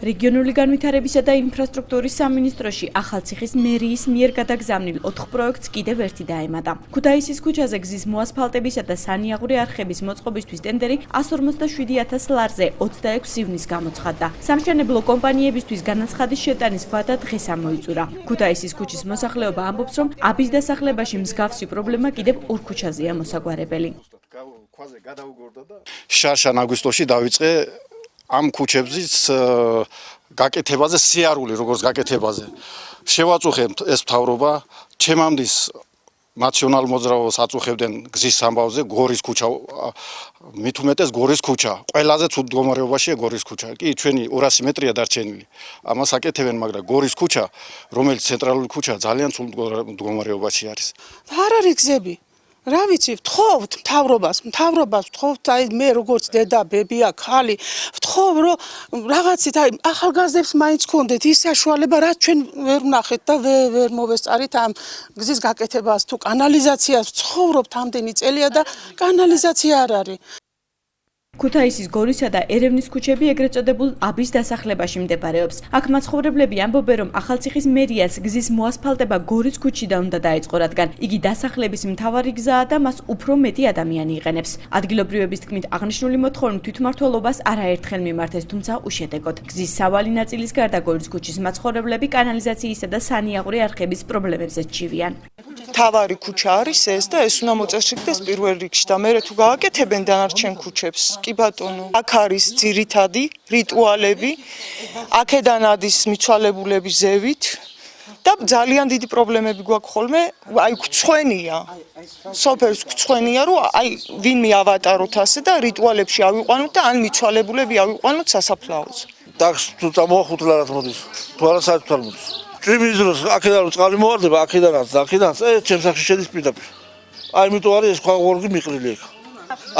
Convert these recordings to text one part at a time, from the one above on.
რეგიონული განვითარებისა და ინფრასტრუქტურის სამინისტროში ახალციხის მერიის მიერ გადაგზავნილ 4 პროექტს კიდევ ერთი დაემატა. ქუთაისის ქუჩაზე გზის მოასფალტებისა და სანიაღვრე არხების მოწყობისთვის ტენდერი 157,000 ლარზე 26 ივნის გამოცხადდა. სამშენებლო კომპანიებისთვის განაცხადის შეტანის ვადა დღეს ამოიწურა. ქუთაისის ქუჩის მოსახლეობა ამბობს, რომ აბის დასახლებაში მსგავსი პრობლემა კიდევ 2 ქუჩაზეა მოსაგვარებელი. შარშან აგვისტოში დავიწყე ამ ქუჩებზის გაკეთებაზე სიარული როგორც გაკეთებაზე. შევაწუხებთ ეს მთავრობა, ჩემამდის ნაციონალ მოძრაობას აწუხებდნენ გზის ამბავზე გორის ქუჩა, მით უმეტეს გორის ქუჩა. ყველაზე ცუდ მდგომარეობაშია გორის ქუჩა. კი, ჩვენი 200 მეტრია დარჩენილი. ამას აკეთებენ, მაგრამ გორის ქუჩა, რომელიც ცენტრალური ქუჩა, ძალიან ცუდ მდგომარეობაში არის. არ არის გზები. რა ვიცი, ვთხოვთ მთავრობას ვთხოვთ, აი მე როგორც დედა, ბებია, ქალი, ვთხოვ რომ რაღაცით აი ახალგაზრდებს მაინც გქონდეთ ის საშუალება, რაც ჩვენ ვერ ვნახეთ და ვერ მოვესწარით ამ გზის გაკეთებას თუ კანალიზაციას ვცხოვრობთ ამდენი წელია და კანალიზაცია არ არის. ქუთაისის გორისა და ერევნის ქუჩები ეგრეთ წოდებულ აბის დასახლებაში მდებარეობს. აქ მაცხოვრებლები ამბობენ, რომ ახალციხის მერიას გზის მოასფალტება გორის ქუჩიდან უნდა დაეწყო, რადგან იგი დასახლების მთავარი გზაა და მას უფრო მეტი ადამიანი იყენებს. ადგილობრივების თქმით, აღნიშნული მოთხოვნა თვითმმართველობას არაერთხელ მიმართეს, თუმცა უშედეგოდ. გზის სავალი ნაწილის გარდა გორის ქუჩის მაცხოვრებლები კანალიზაციისა და სანიაღვრე არხების პრობლემებზე ჩივიან. თავარი ქუჩა არის ეს და ეს უნდა მოწესრიგდეს პირველ რიგში და მერე თუ გააკეთებენ დანარჩენ ქუჩებს. კი ბატონო, აქ არის ძირითადი რიტუალები, აქედან ადის მიცვალებულები ზევით და ძალიან დიდი პრობლემები გვაქვს ხოლმე, აი გვცხვენია. სოფელს გვცხვენია, რომ აი ვინმე ავატაროთ ასე და რიტუალებში ავიყვანოთ და ან მიცვალებულები ავიყვანოთ სასაფლაოზე. ტაქსი თუ წამოახუთლა რა თქმა უნდა. თუ არა საერთოდ არ მოდის. ჭრიმის დროს აქედან წყალი მოვარდება, აქედანაც და აქედანაც, ჩემს სახში შედის პირდაპირ. აი იმიტომ არის ეს სხვა გორგი მიყრილი იქ.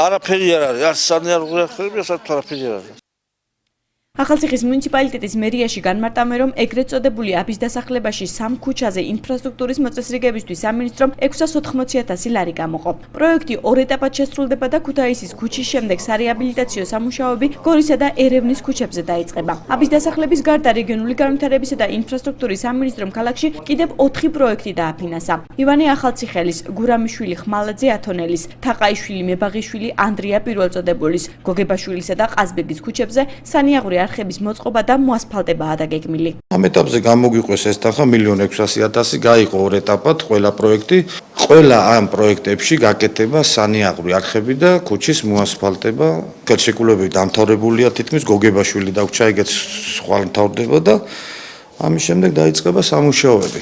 არაფერი არ არის, არც სანიაღვრე არხები, საერთოდ არაფერი არ არის. ახალციხის მუნიციპალიტეტის მერიაში განმარტავენ, რომ ეგრეთ წოდებული აბის დასახლებაში 3 ქუჩაზე ინფრასტრუქტურის მოწესრიგებისთვის სამინისტრომ 680,000 ლარი გამოყო. პროექტი 2 ეტაპად შესრულდება და ქუთაისის ქუჩის შემდეგ სარეაბილიტაციო სამუშაოები გორისა და ერევნის ქუჩებზე დაიწყება. აბის დასახლების გარდა რეგიონული განვითარებისა და ინფრასტრუქტურის სამინისტრომ ქალაქში კიდევ 4 პროექტი დააფინანსა. ივანე ახალციხელის, გურამიშვილი ხმალაძე ათონელის, თაყაიშვილი მებაღიშვილი ანდრია პირველწოდებულის, გოგებაშვილისა და ყაზბეგის ქუჩებზე სანიაღვრე არხების მოწყობა და მოასფალტებაა დაგეგმილი. ამ ეტაპზე გამოგვიყვეს ეს თანხა 1,600,000 გაიყო 2 ეტაპად ყველა პროექტი. ყველა ამ პროექტებში გაკეთება სანიაღვრე არხები და ქუჩის მოასფალტება. ხელშეკრულებები დამთავრებულია, თითქმის გოგებაშვილი დაგვრჩა, ეგეც სხვა მთავრდება და ამის შემდეგ დაიწყება სამუშაოები.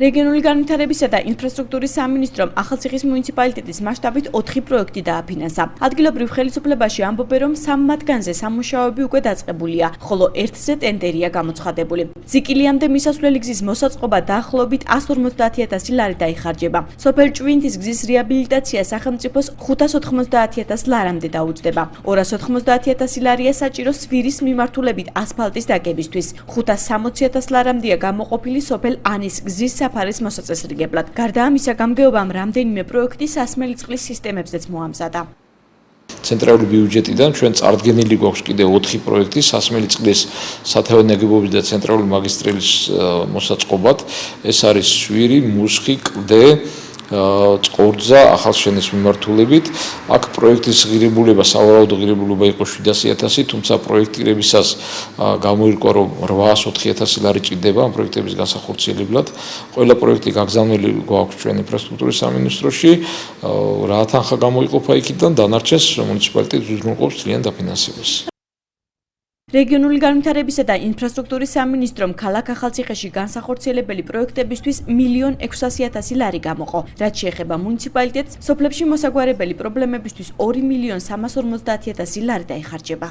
რეგიონული განვითარებისა და ინფრასტრუქტურის სამინისტრომ ახალციხის მუნიციპალიტეტის მასშტაბით 4 პროექტი დააფინანსა. ადგილობრივ ხელისუფლებაში ამბობენ, რომ 3 მათგანზე სამუშაოები უკვე დაწყებულია, ხოლო ერთზე ტენდერია გამოცხადებული. ზიკილიამდე მისასვლელი გზის მოსაწყობა დაახლოებით 150,000 ლარი დაიხარჯება. სოფელ ჭვინთის გზის რეაბილიტაცია სახელმწიფოს 590,000 ლარამდე დაუჯდება. 290,000 ლარია საჭირო სვირის მიმართულებით ასფალტის დაგებისთვის. 560,000 ლარამდეა გამოყოფილი სოფელ ანის გზის საფარის მოსაწესრიგებლად. გარდა ამისა, გამგეობამ რამდენიმე პროექტი სასმელი წყლის სისტემებზეც მოამზადა. ცენტრალური ბიუჯეტიდან ჩვენ წარდგენილი გვაქვს კიდევ 4 პროექტი სასმელი წყლის სათავე ნაგებობის და ცენტრალური მაგისტრალის მოსაწყობად. ეს არის შვირი, მუსხი, კლდე, წყორძა, ახალშენის მიმართულებით. აქ პროექტის ღირებულება, სავარაუდო ღირებულება იყო 700,000, თუმცა პროექტირებისას გამოირკვა, რომ 804,000 ლარი ჭირდება ამ პროექტების განსახორციელებლად. ყველა პროექტი გაგზავნილი გვაქვს ჩვენ ინფრასტრუქტურის სამინისტროში. რა თანხა გამოიყოფა იქიდან, დანარჩენს მუნიციპალიტეტი უზრუნველყოფს ძალიან დაფინანსებას. რეგიონული განვითარებისა და ინფრასტრუქტურის სამინისტრომ ქალაქ ახალციხეში განსახორციელებელი პროექტებისთვის 1,600,000 ლარი გამოყო. რაც შეეხება მუნიციპალიტეტს, სოფლებში მოსაგვარებელი პრობლემებისთვის 2,350,000 ლარი დაიხარჯება.